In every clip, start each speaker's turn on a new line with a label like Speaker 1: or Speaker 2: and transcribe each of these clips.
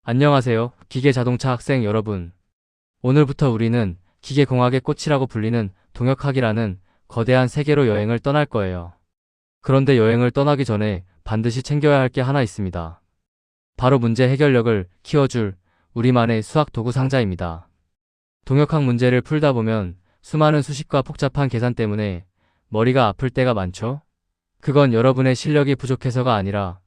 Speaker 1: 안녕하세요, 기계자동차 학생 여러분. 오늘부터 우리는 기계공학의 꽃이라고 불리는 동역학이라는 거대한 세계로 여행을 떠날 거예요. 그런데 여행을 떠나기 전에 반드시 챙겨야 할 게 하나 있습니다. 바로 문제 해결력을 키워줄 우리만의 수학 도구 상자입니다. 동역학 문제를 풀다 보면 수많은 수식과 복잡한 계산 때문에 머리가 아플 때가 많죠? 그건 여러분의 실력이 부족해서가 아니라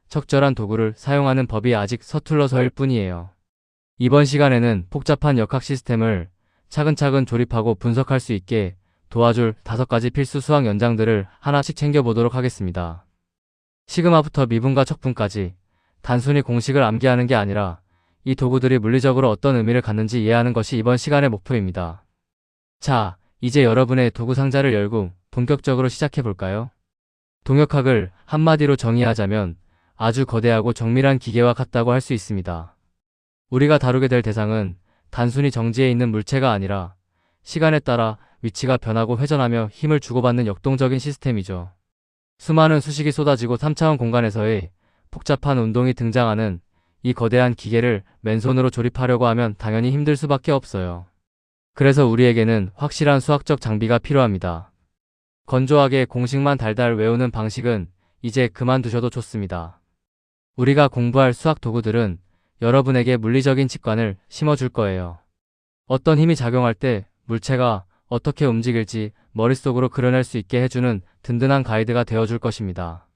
Speaker 1: 적절한 도구를 사용하는 법이 아직 서툴러서일 뿐이에요. 이번 시간에는 복잡한 역학 시스템을 차근차근 조립하고 분석할 수 있게 도와줄 5가지 필수 수학 연장들을 하나씩 챙겨보도록 하겠습니다. 시그마부터 미분과 척분까지 단순히 공식을 암기하는 게 아니라 이 도구들이 물리적으로 어떤 의미를 갖는지 이해하는 것이 이번 시간의 목표입니다. 자, 이제 여러분의 도구 상자를 열고 본격적으로 시작해볼까요? 동역학을 한마디로 정의하자면 아주 거대하고 정밀한 기계와 같다고 할 수 있습니다. 우리가 다루게 될 대상은 단순히 정지해 있는 물체가 아니라 시간에 따라 위치가 변하고 회전하며 힘을 주고받는 역동적인 시스템이죠. 수많은 수식이 쏟아지고 3차원 공간에서의 복잡한 운동이 등장하는 이 거대한 기계를 맨손으로 조립하려고 하면 당연히 힘들 수밖에 없어요. 그래서 우리에게는 확실한 수학적 장비가 필요합니다. 건조하게 공식만 달달 외우는 방식은 이제 그만두셔도 좋습니다. 우리가 공부할 수학 도구들은 여러분에게 물리적인 직관을 심어줄 거예요. 어떤 힘이 작용할 때 물체가 어떻게 움직일지 머릿속으로 그려낼 수 있게 해주는 든든한 가이드가 되어줄 것입니다.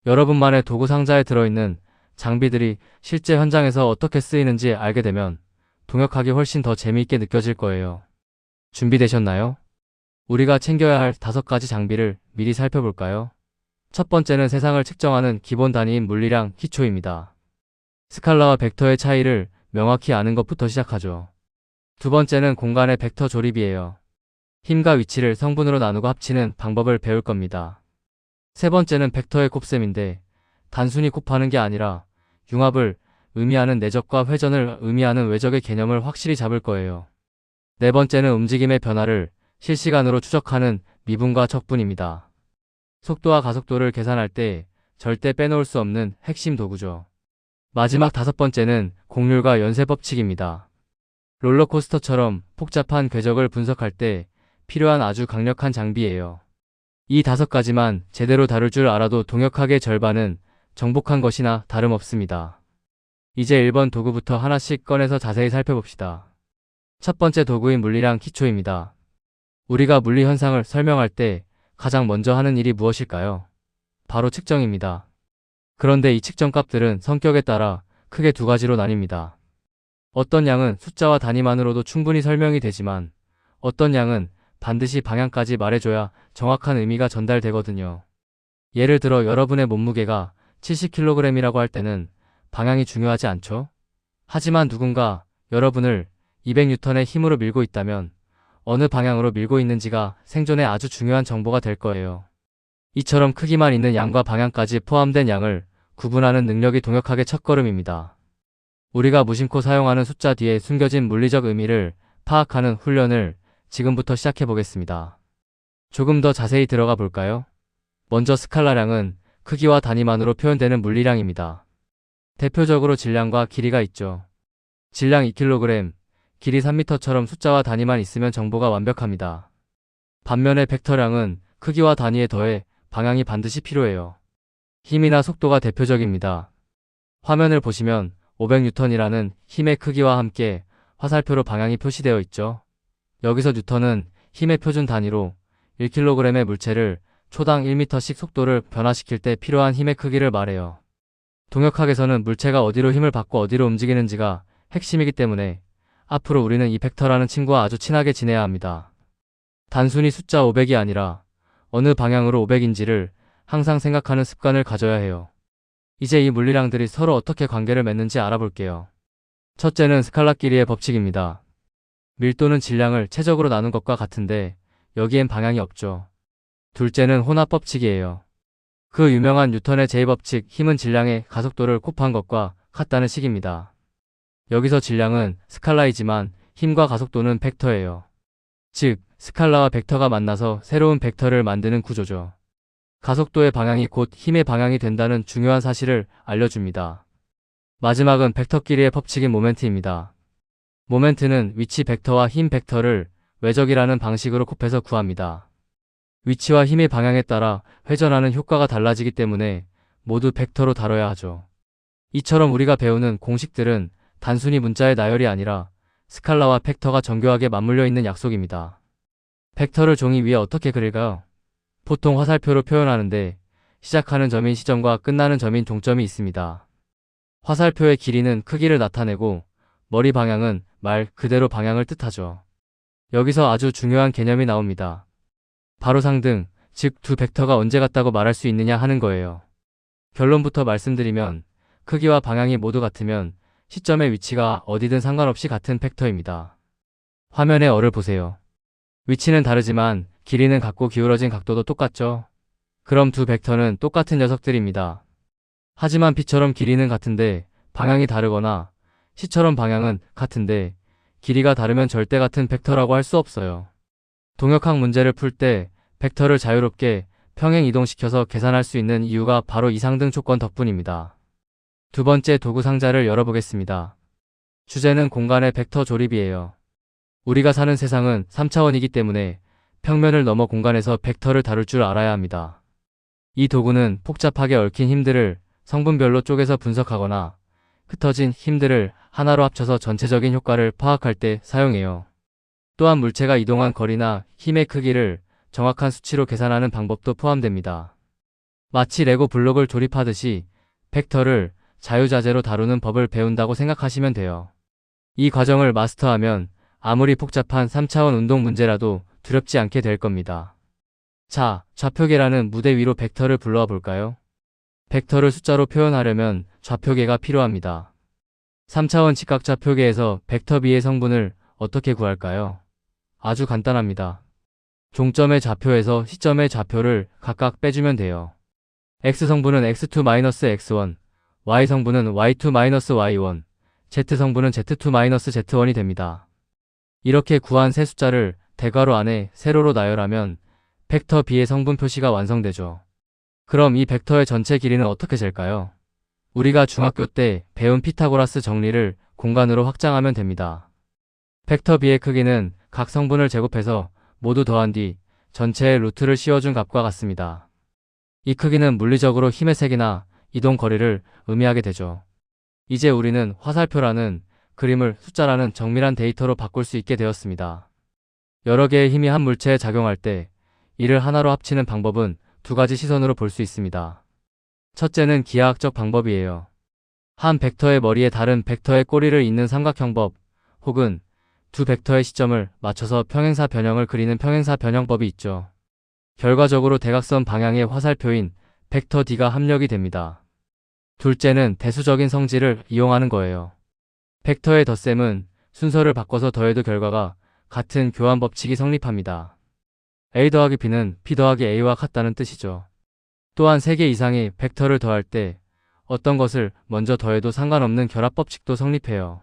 Speaker 1: 여러분만의 도구 상자에 들어있는 장비들이 실제 현장에서 어떻게 쓰이는지 알게 되면 동역학이 훨씬 더 재미있게 느껴질 거예요. 준비되셨나요? 우리가 챙겨야 할 5가지 장비를 미리 살펴볼까요? 첫 번째는 세상을 측정하는 기본 단위인 물리량 기초입니다. 스칼라와 벡터의 차이를 명확히 아는 것부터 시작하죠. 두 번째는 공간의 벡터 조립이에요. 힘과 위치를 성분으로 나누고 합치는 방법을 배울 겁니다. 세 번째는 벡터의 곱셈인데 단순히 곱하는 게 아니라 융합을 의미하는 내적과 회전을 의미하는 외적의 개념을 확실히 잡을 거예요. 네 번째는 움직임의 변화를 실시간으로 추적하는 미분과 척분입니다. 속도와 가속도를 계산할 때 절대 빼놓을 수 없는 핵심 도구죠. 마지막 5번째는 곡률과 연쇄 법칙입니다. 롤러코스터처럼 복잡한 궤적을 분석할 때 필요한 아주 강력한 장비예요. 이 5가지만 제대로 다룰 줄 알아도 동역학의 절반은 정복한 것이나 다름없습니다. 이제 1번 도구부터 하나씩 꺼내서 자세히 살펴봅시다. 첫 번째 도구인 물리량 기초입니다. 우리가 물리 현상을 설명할 때 가장 먼저 하는 일이 무엇일까요? 바로 측정입니다. 그런데 이 측정 값들은 성격에 따라 크게 2가지로 나뉩니다. 어떤 양은 숫자와 단위만으로도 충분히 설명이 되지만 어떤 양은 반드시 방향까지 말해줘야 정확한 의미가 전달되거든요. 예를 들어 여러분의 몸무게가 70kg이라고 할 때는 방향이 중요하지 않죠? 하지만 누군가 여러분을 200N의 힘으로 밀고 있다면 어느 방향으로 밀고 있는지가 생존에 아주 중요한 정보가 될 거예요. 이처럼 크기만 있는 양과 방향까지 포함된 양을 구분하는 능력이 동역학의 첫걸음입니다. 우리가 무심코 사용하는 숫자 뒤에 숨겨진 물리적 의미를 파악하는 훈련을 지금부터 시작해 보겠습니다. 조금 더 자세히 들어가 볼까요? 먼저 스칼라량은 크기와 단위만으로 표현되는 물리량입니다. 대표적으로 질량과 길이가 있죠. 질량 2kg, 길이 3m처럼 숫자와 단위만 있으면 정보가 완벽합니다. 반면에 벡터량은 크기와 단위에 더해 방향이 반드시 필요해요. 힘이나 속도가 대표적입니다. 화면을 보시면 500N이라는 힘의 크기와 함께 화살표로 방향이 표시되어 있죠. 여기서 뉴턴은 힘의 표준 단위로 1kg의 물체를 초당 1m씩 속도를 변화시킬 때 필요한 힘의 크기를 말해요. 동역학에서는 물체가 어디로 힘을 받고 어디로 움직이는지가 핵심이기 때문에 앞으로 우리는 이 벡터라는 친구와 아주 친하게 지내야 합니다. 단순히 숫자 500이 아니라 어느 방향으로 500인지를 항상 생각하는 습관을 가져야 해요. 이제 이 물리량들이 서로 어떻게 관계를 맺는지 알아볼게요. 첫째는 스칼라 길이의 법칙입니다. 밀도는 질량을 최적으로 나눈 것과 같은데 여기엔 방향이 없죠. 둘째는 혼합 법칙이에요. 그 유명한 뉴턴의 제2법칙, 힘은 질량의 가속도를 곱한 것과 같다는 식입니다. 여기서 질량은 스칼라이지만 힘과 가속도는 벡터예요. 즉, 스칼라와 벡터가 만나서 새로운 벡터를 만드는 구조죠. 가속도의 방향이 곧 힘의 방향이 된다는 중요한 사실을 알려줍니다. 마지막은 벡터끼리의 법칙인 모멘트입니다. 모멘트는 위치 벡터와 힘 벡터를 외적이라는 방식으로 곱해서 구합니다. 위치와 힘의 방향에 따라 회전하는 효과가 달라지기 때문에 모두 벡터로 다뤄야 하죠. 이처럼 우리가 배우는 공식들은 단순히 문자의 나열이 아니라 스칼라와 벡터가 정교하게 맞물려 있는 약속입니다. 벡터를 종이 위에 어떻게 그릴까요? 보통 화살표로 표현하는데 시작하는 점인 시점과 끝나는 점인 종점이 있습니다. 화살표의 길이는 크기를 나타내고 머리 방향은 말 그대로 방향을 뜻하죠. 여기서 아주 중요한 개념이 나옵니다. 바로 상등, 즉 두 벡터가 언제 같다고 말할 수 있느냐 하는 거예요. 결론부터 말씀드리면 크기와 방향이 모두 같으면 시점의 위치가 어디든 상관없이 같은 벡터입니다. 화면의 어를 보세요. 위치는 다르지만 길이는 같고 기울어진 각도도 똑같죠? 그럼 두 벡터는 똑같은 녀석들입니다. 하지만 B처럼 길이는 같은데 방향이 다르거나 C처럼 방향은 같은데 길이가 다르면 절대 같은 벡터라고 할 수 없어요. 동역학 문제를 풀 때 벡터를 자유롭게 평행 이동시켜서 계산할 수 있는 이유가 바로 이 상등 조건 덕분입니다. 두 번째 도구 상자를 열어보겠습니다. 주제는 공간의 벡터 조립이에요. 우리가 사는 세상은 3차원이기 때문에 평면을 넘어 공간에서 벡터를 다룰 줄 알아야 합니다. 이 도구는 복잡하게 얽힌 힘들을 성분별로 쪼개서 분석하거나 흩어진 힘들을 하나로 합쳐서 전체적인 효과를 파악할 때 사용해요. 또한 물체가 이동한 거리나 힘의 크기를 정확한 수치로 계산하는 방법도 포함됩니다. 마치 레고 블록을 조립하듯이 벡터를 자유자재로 다루는 법을 배운다고 생각하시면 돼요. 이 과정을 마스터하면 아무리 복잡한 3차원 운동 문제라도 두렵지 않게 될 겁니다. 자, 좌표계라는 무대 위로 벡터를 불러와 볼까요? 벡터를 숫자로 표현하려면 좌표계가 필요합니다. 3차원 직각좌표계에서 벡터 B의 성분을 어떻게 구할까요? 아주 간단합니다. 종점의 좌표에서 시점의 좌표를 각각 빼주면 돼요. X 성분은 x2-x1, Y 성분은 y2-y1, Z 성분은 z2-z1이 됩니다. 이렇게 구한 세 숫자를 대괄호 안에 세로로 나열하면 벡터 B의 성분 표시가 완성되죠. 그럼 이 벡터의 전체 길이는 어떻게 잴까요? 우리가 중학교 때 배운 피타고라스 정리를 공간으로 확장하면 됩니다. 벡터 B의 크기는 각 성분을 제곱해서 모두 더한 뒤 전체의 루트를 씌워준 값과 같습니다. 이 크기는 물리적으로 힘의 색이나 이동 거리를 의미하게 되죠. 이제 우리는 화살표라는 그림을 숫자라는 정밀한 데이터로 바꿀 수 있게 되었습니다. 여러 개의 힘이 한 물체에 작용할 때 이를 하나로 합치는 방법은 두 가지 시선으로 볼 수 있습니다. 첫째는 기하학적 방법이에요. 한 벡터의 머리에 다른 벡터의 꼬리를 잇는 삼각형법 혹은 두 벡터의 시점을 맞춰서 평행사 변형을 그리는 평행사 변형법이 있죠. 결과적으로 대각선 방향의 화살표인 벡터 D가 합력이 됩니다. 둘째는 대수적인 성질을 이용하는 거예요. 벡터의 덧셈은 순서를 바꿔서 더해도 결과가 같은 교환 법칙이 성립합니다. A 더하기 B는 P 더하기 A와 같다는 뜻이죠. 또한 3개 이상의 벡터를 더할 때 어떤 것을 먼저 더해도 상관없는 결합 법칙도 성립해요.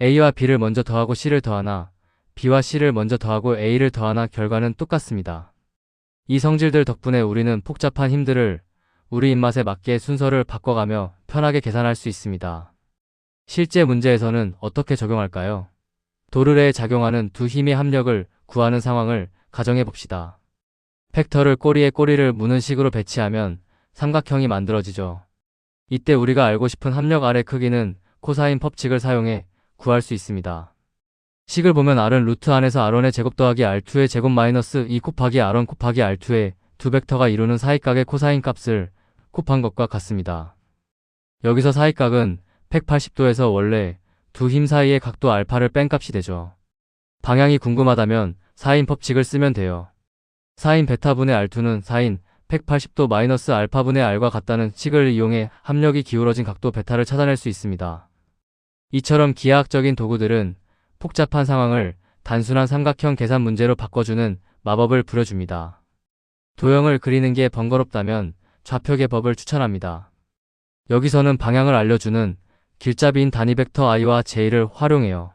Speaker 1: A와 B를 먼저 더하고 C를 더하나 B와 C를 먼저 더하고 A를 더하나 결과는 똑같습니다. 이 성질들 덕분에 우리는 복잡한 힘들을 우리 입맛에 맞게 순서를 바꿔가며 편하게 계산할 수 있습니다. 실제 문제에서는 어떻게 적용할까요? 도르래에 작용하는 두 힘의 합력을 구하는 상황을 가정해 봅시다. 벡터를 꼬리에 꼬리를 무는 식으로 배치하면 삼각형이 만들어지죠. 이때 우리가 알고 싶은 합력 R의 크기는 코사인 법칙을 사용해 구할 수 있습니다. 식을 보면 R은 루트 안에서 R1의 제곱 더하기 R2의 제곱 마이너스 2 곱하기 R1 곱하기 R2의 두 벡터가 이루는 사이각의 코사인 값을 곱한 것과 같습니다. 여기서 사이각은 180도에서 원래 두 힘 사이의 각도 알파를 뺀 값이 되죠. 방향이 궁금하다면 사인 법칙을 쓰면 돼요. 사인 베타분의 R2는 사인 180도 마이너스 알파분의 R과 같다는 식을 이용해 합력이 기울어진 각도 베타를 찾아낼 수 있습니다. 이처럼 기하학적인 도구들은 복잡한 상황을 단순한 삼각형 계산 문제로 바꿔주는 마법을 부려줍니다. 도형을 그리는 게 번거롭다면 좌표계 법을 추천합니다. 여기서는 방향을 알려주는 길잡이인 단위 벡터 i와 j를 활용해요.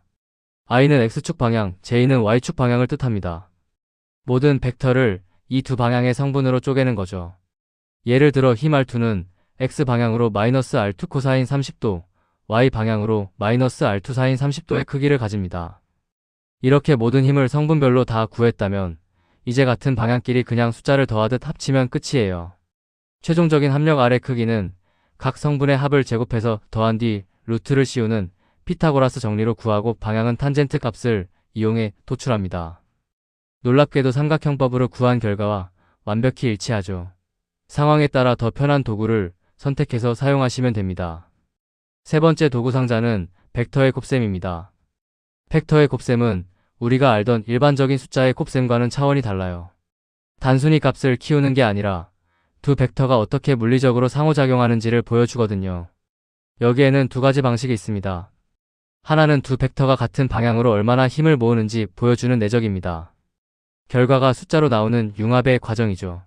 Speaker 1: i는 x축 방향, j는 y축 방향을 뜻합니다. 모든 벡터를 이 두 방향의 성분으로 쪼개는 거죠. 예를 들어 힘 R2는 x 방향으로 마이너스 R2 코사인 30도 y 방향으로 마이너스 R2 사인 30도의 크기를 가집니다. 이렇게 모든 힘을 성분별로 다 구했다면 이제 같은 방향끼리 그냥 숫자를 더하듯 합치면 끝이에요. 최종적인 합력 R의 크기는 각 성분의 합을 제곱해서 더한 뒤 루트를 씌우는 피타고라스 정리로 구하고 방향은 탄젠트 값을 이용해 도출합니다. 놀랍게도 삼각형법으로 구한 결과와 완벽히 일치하죠. 상황에 따라 더 편한 도구를 선택해서 사용하시면 됩니다. 세 번째 도구 상자는 벡터의 곱셈입니다. 벡터의 곱셈은 우리가 알던 일반적인 숫자의 곱셈과는 차원이 달라요. 단순히 값을 키우는 게 아니라 두 벡터가 어떻게 물리적으로 상호작용하는지를 보여주거든요. 여기에는 두 가지 방식이 있습니다. 하나는 두 벡터가 같은 방향으로 얼마나 힘을 모으는지 보여주는 내적입니다. 결과가 숫자로 나오는 융합의 과정이죠.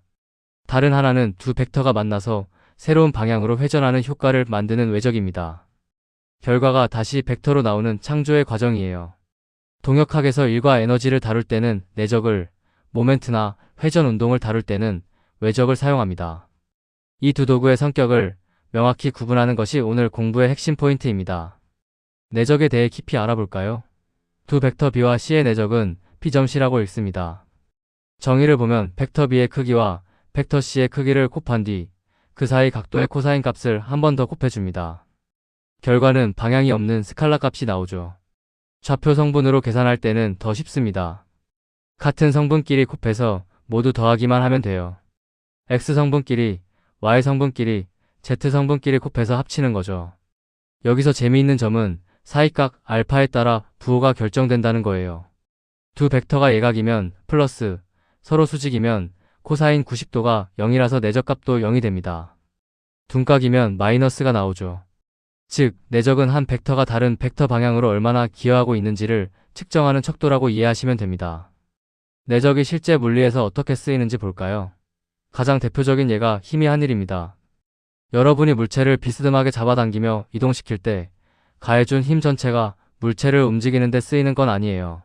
Speaker 1: 다른 하나는 두 벡터가 만나서 새로운 방향으로 회전하는 효과를 만드는 외적입니다. 결과가 다시 벡터로 나오는 창조의 과정이에요. 동역학에서 일과 에너지를 다룰 때는 내적을, 모멘트나 회전 운동을 다룰 때는 외적을 사용합니다. 이 두 도구의 성격을 명확히 구분하는 것이 오늘 공부의 핵심 포인트입니다. 내적에 대해 깊이 알아볼까요? 두 벡터 B와 C의 내적은 P점C라고 읽습니다. 정의를 보면 벡터 B의 크기와 벡터 C의 크기를 곱한 뒤 그 사이 각도의 코사인 값을 한 번 더 곱해줍니다. 결과는 방향이 없는 스칼라 값이 나오죠. 좌표 성분으로 계산할 때는 더 쉽습니다. 같은 성분끼리 곱해서 모두 더하기만 하면 돼요. X 성분끼리, Y 성분끼리, Z 성분끼리 곱해서 합치는 거죠. 여기서 재미있는 점은 사이각 알파에 따라 부호가 결정된다는 거예요. 두 벡터가 예각이면 플러스, 서로 수직이면 코사인 90도가 0이라서 내적값도 0이 됩니다. 둔각이면 마이너스가 나오죠. 즉, 내적은 한 벡터가 다른 벡터 방향으로 얼마나 기여하고 있는지를 측정하는 척도라고 이해하시면 됩니다. 내적이 실제 물리에서 어떻게 쓰이는지 볼까요? 가장 대표적인 예가 힘이 한 일입니다. 여러분이 물체를 비스듬하게 잡아당기며 이동시킬 때 가해준 힘 전체가 물체를 움직이는 데 쓰이는 건 아니에요.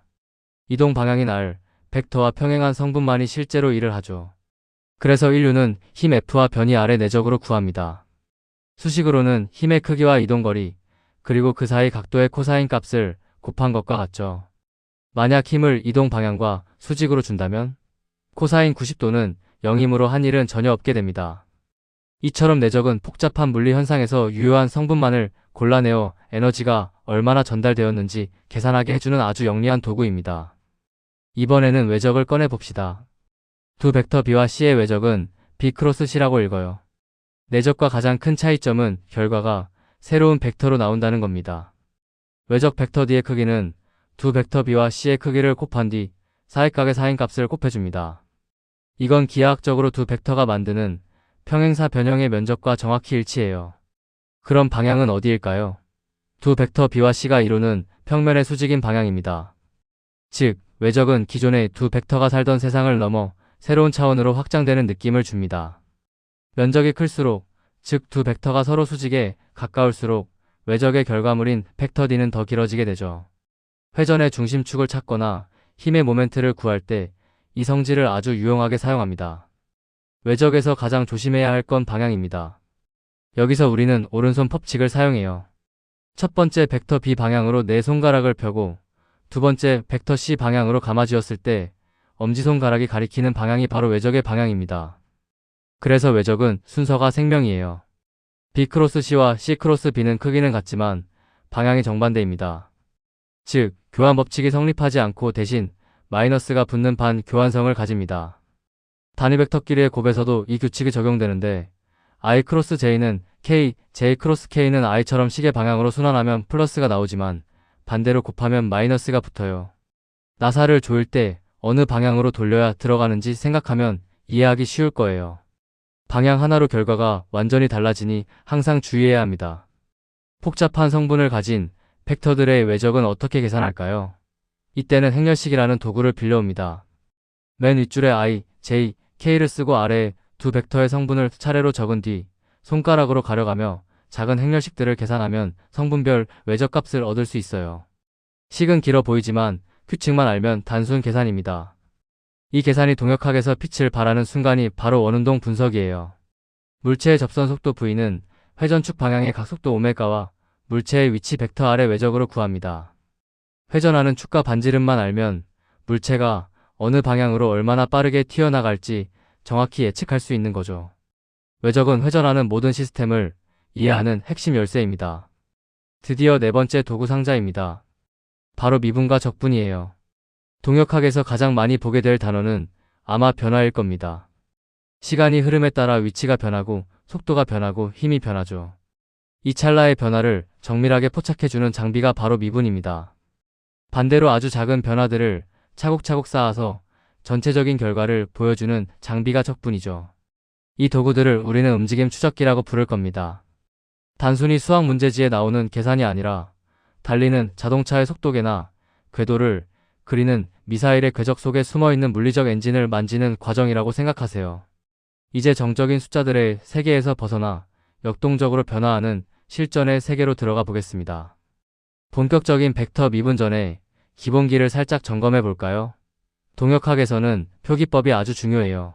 Speaker 1: 이동 방향인 R, 벡터와 평행한 성분만이 실제로 일을 하죠. 그래서 인류는 힘 F와 변이 R의 내적으로 구합니다. 수식으로는 힘의 크기와 이동거리, 그리고 그 사이 각도의 코사인 값을 곱한 것과 같죠. 만약 힘을 이동 방향과 수직으로 준다면 코사인 90도는 0이므로 한 일은 전혀 없게 됩니다. 이처럼 내적은 복잡한 물리 현상에서 유효한 성분만을 골라내어 에너지가 얼마나 전달되었는지 계산하게 해주는 아주 영리한 도구입니다. 이번에는 외적을 꺼내 봅시다. 두 벡터 B와 C의 외적은 B 크로스 C라고 읽어요. 내적과 가장 큰 차이점은 결과가 새로운 벡터로 나온다는 겁니다. 외적 벡터 D의 크기는 두 벡터 B와 C의 크기를 곱한 뒤 사익각의 사인값을 곱해줍니다. 이건 기하학적으로 두 벡터가 만드는 평행사 변형의 면적과 정확히 일치해요. 그럼 방향은 어디일까요? 두 벡터 B와 C가 이루는 평면의 수직인 방향입니다. 즉, 외적은 기존의 두 벡터가 살던 세상을 넘어 새로운 차원으로 확장되는 느낌을 줍니다. 면적이 클수록, 즉 두 벡터가 서로 수직에 가까울수록 외적의 결과물인 벡터 D는 더 길어지게 되죠. 회전의 중심축을 찾거나 힘의 모멘트를 구할 때 이 성질을 아주 유용하게 사용합니다. 외적에서 가장 조심해야 할 건 방향입니다. 여기서 우리는 오른손 법칙을 사용해요. 첫 번째 벡터 B 방향으로 내 손가락을 펴고 두 번째 벡터 C 방향으로 감아쥐었을 때 엄지손가락이 가리키는 방향이 바로 외적의 방향입니다. 그래서 외적은 순서가 생명이에요. B 크로스 C와 C 크로스 B는 크기는 같지만 방향이 정반대입니다. 즉, 교환 법칙이 성립하지 않고 대신 마이너스가 붙는 반 교환성을 가집니다. 단위 벡터끼리의 곱에서도 이 규칙이 적용되는데 I 크로스 J는 K, J 크로스 K는 I처럼 시계 방향으로 순환하면 플러스가 나오지만 반대로 곱하면 마이너스가 붙어요. 나사를 조일 때 어느 방향으로 돌려야 들어가는지 생각하면 이해하기 쉬울 거예요. 방향 하나로 결과가 완전히 달라지니 항상 주의해야 합니다. 복잡한 성분을 가진 벡터들의 외적은 어떻게 계산할까요? 이때는 행렬식이라는 도구를 빌려옵니다. 맨 윗줄에 I, J, K를 쓰고 아래에 두 벡터의 성분을 차례로 적은 뒤 손가락으로 가려가며 작은 행렬식들을 계산하면 성분별 외적값을 얻을 수 있어요. 식은 길어 보이지만 규칙만 알면 단순 계산입니다. 이 계산이 동역학에서 빛을 발하는 순간이 바로 원운동 분석이에요. 물체의 접선 속도 V는 회전축 방향의 각속도 오메가와 물체의 위치 벡터 아래 외적으로 구합니다. 회전하는 축과 반지름만 알면 물체가 어느 방향으로 얼마나 빠르게 튀어나갈지 정확히 예측할 수 있는 거죠. 외적은 회전하는 모든 시스템을 이해하는 핵심 열쇠입니다. 드디어 네 번째 도구 상자입니다. 바로 미분과 적분이에요. 동역학에서 가장 많이 보게 될 단어는 아마 변화일 겁니다. 시간이 흐름에 따라 위치가 변하고 속도가 변하고 힘이 변하죠. 이 찰나의 변화를 정밀하게 포착해주는 장비가 바로 미분입니다. 반대로 아주 작은 변화들을 차곡차곡 쌓아서 전체적인 결과를 보여주는 장비가 적분이죠. 이 도구들을 우리는 움직임 추적기라고 부를 겁니다. 단순히 수학 문제지에 나오는 계산이 아니라 달리는 자동차의 속도계나 궤도를 그리는 미사일의 궤적 속에 숨어있는 물리적 엔진을 만지는 과정이라고 생각하세요. 이제 정적인 숫자들의 세계에서 벗어나 역동적으로 변화하는 실전의 세계로 들어가 보겠습니다. 본격적인 벡터 미분 전에 기본기를 살짝 점검해 볼까요? 동역학에서는 표기법이 아주 중요해요.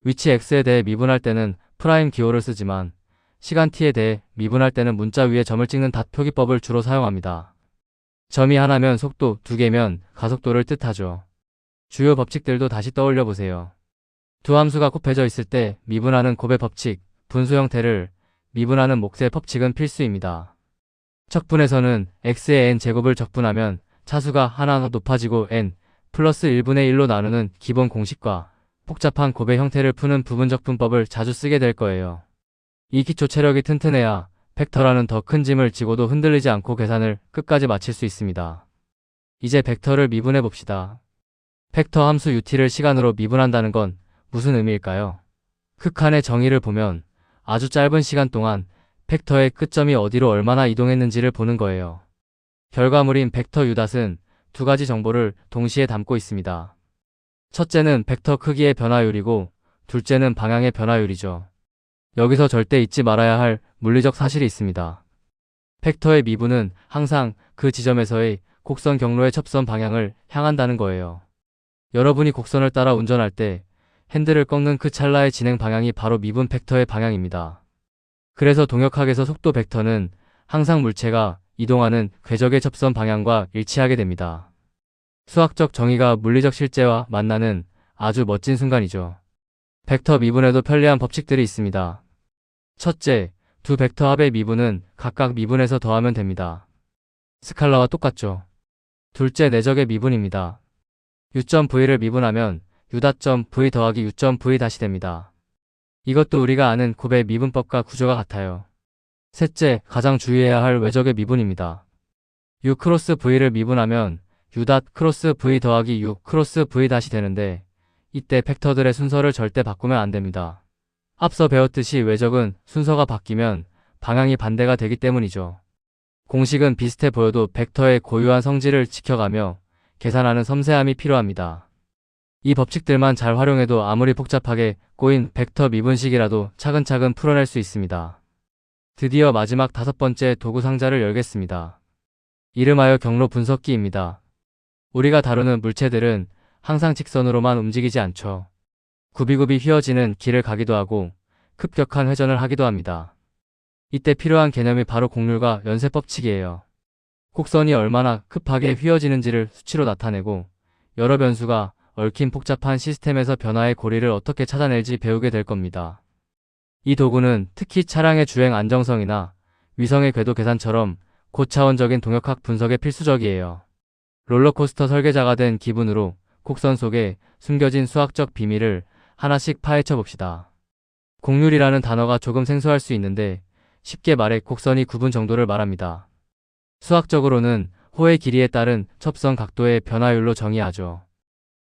Speaker 1: 위치 x에 대해 미분할 때는 프라임 기호를 쓰지만 시간 t에 대해 미분할 때는 문자 위에 점을 찍는 닷 표기법을 주로 사용합니다. 점이 하나면 속도, 두 개면 가속도를 뜻하죠. 주요 법칙들도 다시 떠올려 보세요. 두 함수가 곱해져 있을 때 미분하는 곱의 법칙, 분수 형태를 미분하는 몫의 법칙은 필수입니다. 척분에서는 x의 n제곱을 적분하면 차수가 하나 높아지고 n 플러스 1분의 1로 나누는 기본 공식과 복잡한 곱의 형태를 푸는 부분적분법을 자주 쓰게 될 거예요. 이 기초 체력이 튼튼해야 벡터라는 더 큰 짐을 지고도 흔들리지 않고 계산을 끝까지 마칠 수 있습니다. 이제 벡터를 미분해 봅시다. 벡터 함수 ut를 시간으로 미분한다는 건 무슨 의미일까요? 극한의 정의를 보면 아주 짧은 시간 동안 벡터의 끝점이 어디로 얼마나 이동했는지를 보는 거예요. 결과물인 벡터 u은 두 가지 정보를 동시에 담고 있습니다. 첫째는 벡터 크기의 변화율이고 둘째는 방향의 변화율이죠. 여기서 절대 잊지 말아야 할 물리적 사실이 있습니다. 벡터의 미분은 항상 그 지점에서의 곡선 경로의 첩선 방향을 향한다는 거예요. 여러분이 곡선을 따라 운전할 때 핸들을 꺾는 그 찰나의 진행 방향이 바로 미분 벡터의 방향입니다. 그래서 동역학에서 속도 벡터는 항상 물체가 이동하는 궤적의 접선 방향과 일치하게 됩니다. 수학적 정의가 물리적 실제와 만나는 아주 멋진 순간이죠. 벡터 미분에도 편리한 법칙들이 있습니다. 첫째, 두 벡터 합의 미분은 각각 미분해서 더하면 됩니다. 스칼라와 똑같죠. 둘째, 내적의 미분입니다. u.v를 미분하면 u.v 더하기 u.v 다시 됩니다. 이것도 우리가 아는 곱의 미분법과 구조가 같아요. 셋째, 가장 주의해야 할 외적의 미분입니다. u 크로스 v를 미분하면 u 크로스 v 더하기 u 크로스 v 다시 되는데 이때 벡터들의 순서를 절대 바꾸면 안 됩니다. 앞서 배웠듯이 외적은 순서가 바뀌면 방향이 반대가 되기 때문이죠. 공식은 비슷해 보여도 벡터의 고유한 성질을 지켜가며 계산하는 섬세함이 필요합니다. 이 법칙들만 잘 활용해도 아무리 복잡하게 꼬인 벡터 미분식이라도 차근차근 풀어낼 수 있습니다. 드디어 마지막 다섯 번째 도구 상자를 열겠습니다. 이름하여 경로 분석기입니다. 우리가 다루는 물체들은 항상 직선으로만 움직이지 않죠. 굽이굽이 휘어지는 길을 가기도 하고 급격한 회전을 하기도 합니다. 이때 필요한 개념이 바로 곡률과 연쇄법칙이에요. 곡선이 얼마나 급하게 휘어지는지를 수치로 나타내고 여러 변수가 얽힌 복잡한 시스템에서 변화의 고리를 어떻게 찾아낼지 배우게 될 겁니다. 이 도구는 특히 차량의 주행 안정성이나 위성의 궤도 계산처럼 고차원적인 동역학 분석에 필수적이에요. 롤러코스터 설계자가 된 기분으로 곡선 속에 숨겨진 수학적 비밀을 하나씩 파헤쳐 봅시다. 곡률이라는 단어가 조금 생소할 수 있는데 쉽게 말해 곡선이 구분 정도를 말합니다. 수학적으로는 호의 길이에 따른 첩선 각도의 변화율로 정의하죠.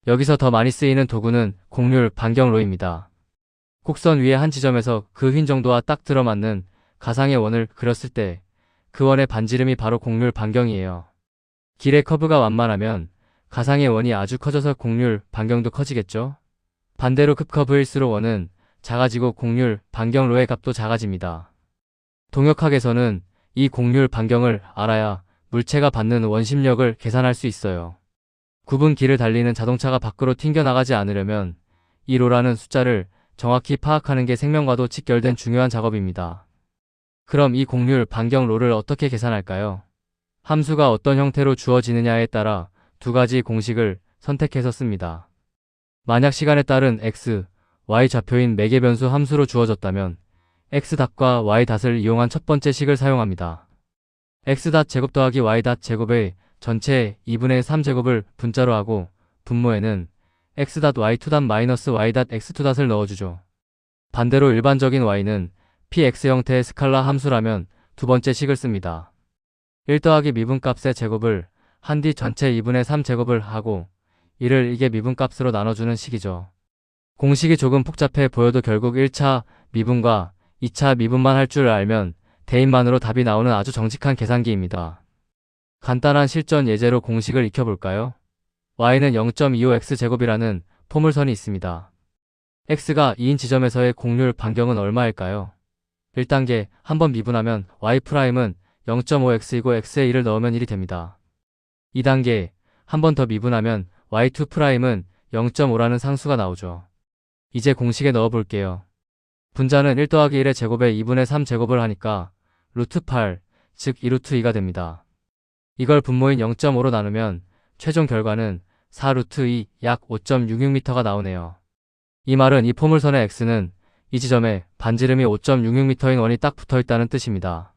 Speaker 1: 여기서 더 많이 쓰이는 도구는 곡률 반경로입니다. 곡선 위의 한 지점에서 그 휜 정도와 딱 들어맞는 가상의 원을 그렸을 때 그 원의 반지름이 바로 곡률 반경이에요. 길의 커브가 완만하면 가상의 원이 아주 커져서 곡률 반경도 커지겠죠? 반대로 급커브일수록 원은 작아지고 곡률 반경로의 값도 작아집니다. 동역학에서는 이 곡률 반경을 알아야 물체가 받는 원심력을 계산할 수 있어요. 굽은 길을 달리는 자동차가 밖으로 튕겨나가지 않으려면 이 로라는 숫자를 정확히 파악하는 게 생명과도 직결된 중요한 작업입니다. 그럼 이 곡률 반경 롤을 어떻게 계산할까요? 함수가 어떤 형태로 주어지느냐에 따라 두 가지 공식을 선택해서 씁니다. 만약 시간에 따른 x, y 좌표인 매개변수 함수로 주어졌다면 x.과 y.을 이용한 첫 번째 식을 사용합니다. x.제곱 더하기 y.제곱의 전체 2분의 3제곱을 분자로 하고 분모에는 x.y2-y.x2을 넣어주죠. 반대로 일반적인 y는 px 형태의 스칼라 함수라면 두 번째 식을 씁니다. 1 더하기 미분값의 제곱을 한 뒤 전체 2분의 3제곱을 하고 이를 이게 미분값으로 나눠주는 식이죠. 공식이 조금 복잡해 보여도 결국 1차 미분과 2차 미분만 할 줄 알면 대입만으로 답이 나오는 아주 정직한 계산기입니다. 간단한 실전 예제로 공식을 익혀볼까요? y는 0.25x제곱이라는 포물선이 있습니다. x가 2인 지점에서의 곡률 반경은 얼마일까요? 1단계 한번 미분하면 y'은 0.5x이고 x에 1을 넣으면 1이 됩니다. 2단계 한 번 더 미분하면 y2'은 0.5라는 상수가 나오죠. 이제 공식에 넣어볼게요. 분자는 1 더하기 1의 제곱에 2분의 3제곱을 하니까 루트 8, 즉 2루트 2가 됩니다. 이걸 분모인 0.5로 나누면 최종 결과는 4루트 2, 약 5.66m가 나오네요. 이 말은 이 포물선의 x는 이 지점에 반지름이 5.66m인 원이 딱 붙어있다는 뜻입니다.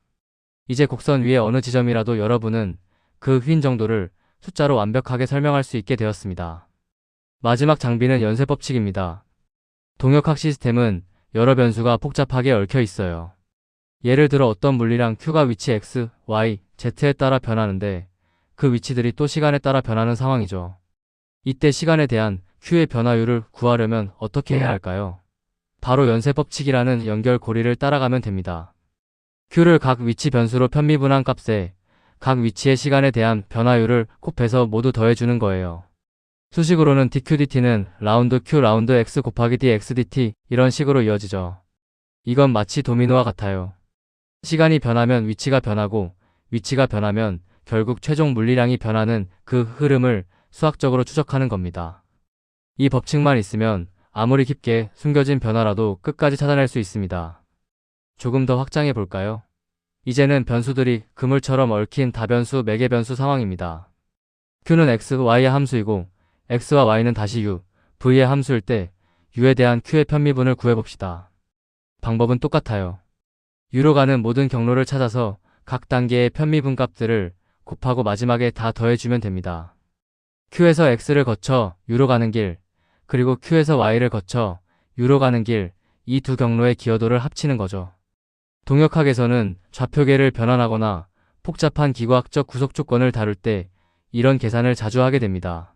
Speaker 1: 이제 곡선 위에 어느 지점이라도 여러분은 그 휜 정도를 숫자로 완벽하게 설명할 수 있게 되었습니다. 마지막 장비는 연쇄법칙입니다. 동역학 시스템은 여러 변수가 복잡하게 얽혀 있어요. 예를 들어 어떤 물리량 Q가 위치 X, Y, Z에 따라 변하는데 그 위치들이 또 시간에 따라 변하는 상황이죠. 이때 시간에 대한 Q의 변화율을 구하려면 어떻게 해야 할까요? 바로 연쇄법칙이라는 연결고리를 따라가면 됩니다. Q를 각 위치 변수로 편미분한 값에 각 위치의 시간에 대한 변화율을 곱해서 모두 더해주는 거예요. 수식으로는 dq/dt는 라운드 q 라운드 x 곱하기 dx dt 이런 식으로 이어지죠. 이건 마치 도미노와 같아요. 시간이 변하면 위치가 변하고 위치가 변하면 결국 최종 물리량이 변하는 그 흐름을 수학적으로 추적하는 겁니다. 이 법칙만 있으면 아무리 깊게 숨겨진 변화라도 끝까지 찾아낼 수 있습니다. 조금 더 확장해 볼까요? 이제는 변수들이 그물처럼 얽힌 다변수 매개변수 상황입니다. q는 x, y의 함수이고 x와 y는 다시 u, v의 함수일 때 u에 대한 q의 편미분을 구해봅시다. 방법은 똑같아요. u로 가는 모든 경로를 찾아서 각 단계의 편미분 값들을 곱하고 마지막에 다 더해주면 됩니다. q에서 x를 거쳐 u로 가는 길, 그리고 q에서 y를 거쳐 u로 가는 길, 이 두 경로의 기여도를 합치는 거죠. 동역학에서는 좌표계를 변환하거나 복잡한 기하학적 구속 조건을 다룰 때 이런 계산을 자주 하게 됩니다.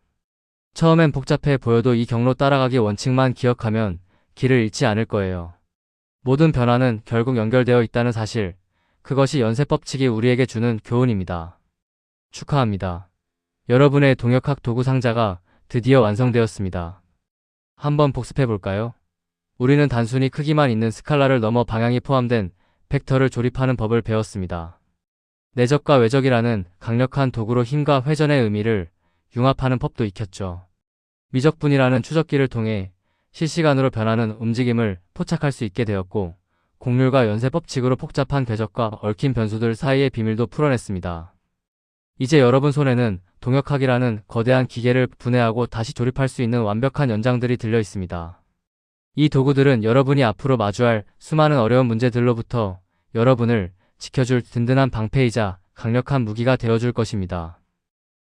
Speaker 1: 처음엔 복잡해 보여도 이 경로 따라가기 원칙만 기억하면 길을 잃지 않을 거예요. 모든 변화는 결국 연결되어 있다는 사실, 그것이 연쇄법칙이 우리에게 주는 교훈입니다. 축하합니다. 여러분의 동역학 도구 상자가 드디어 완성되었습니다. 한번 복습해 볼까요? 우리는 단순히 크기만 있는 스칼라를 넘어 방향이 포함된 벡터를 조립하는 법을 배웠습니다. 내적과 외적이라는 강력한 도구로 힘과 회전의 의미를 융합하는 법도 익혔죠. 미적분이라는 추적기를 통해 실시간으로 변하는 움직임을 포착할 수 있게 되었고, 곡률과 연쇄법칙으로 복잡한 궤적과 얽힌 변수들 사이의 비밀도 풀어냈습니다. 이제 여러분 손에는 동역학이라는 거대한 기계를 분해하고 다시 조립할 수 있는 완벽한 연장들이 들려 있습니다. 이 도구들은 여러분이 앞으로 마주할 수많은 어려운 문제들로부터 여러분을 지켜줄 든든한 방패이자 강력한 무기가 되어줄 것입니다.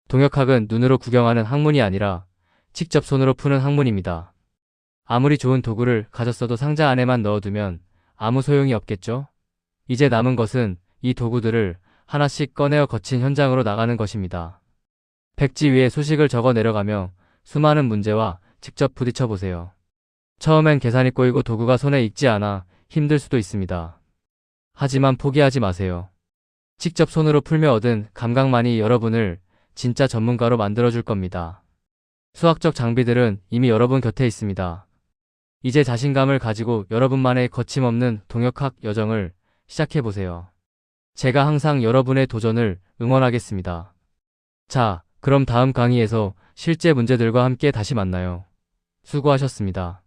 Speaker 1: 동역학은 눈으로 구경하는 학문이 아니라 직접 손으로 푸는 학문입니다. 아무리 좋은 도구를 가졌어도 상자 안에만 넣어두면 아무 소용이 없겠죠? 이제 남은 것은 이 도구들을 하나씩 꺼내어 거친 현장으로 나가는 것입니다. 백지 위에 수식을 적어 내려가며 수많은 문제와 직접 부딪혀 보세요. 처음엔 계산이 꼬이고 도구가 손에 익지 않아 힘들 수도 있습니다. 하지만 포기하지 마세요. 직접 손으로 풀며 얻은 감각만이 여러분을 진짜 전문가로 만들어줄 겁니다. 수학적 장비들은 이미 여러분 곁에 있습니다. 이제 자신감을 가지고 여러분만의 거침없는 동역학 여정을 시작해보세요. 제가 항상 여러분의 도전을 응원하겠습니다. 자, 그럼 다음 강의에서 실제 문제들과 함께 다시 만나요. 수고하셨습니다.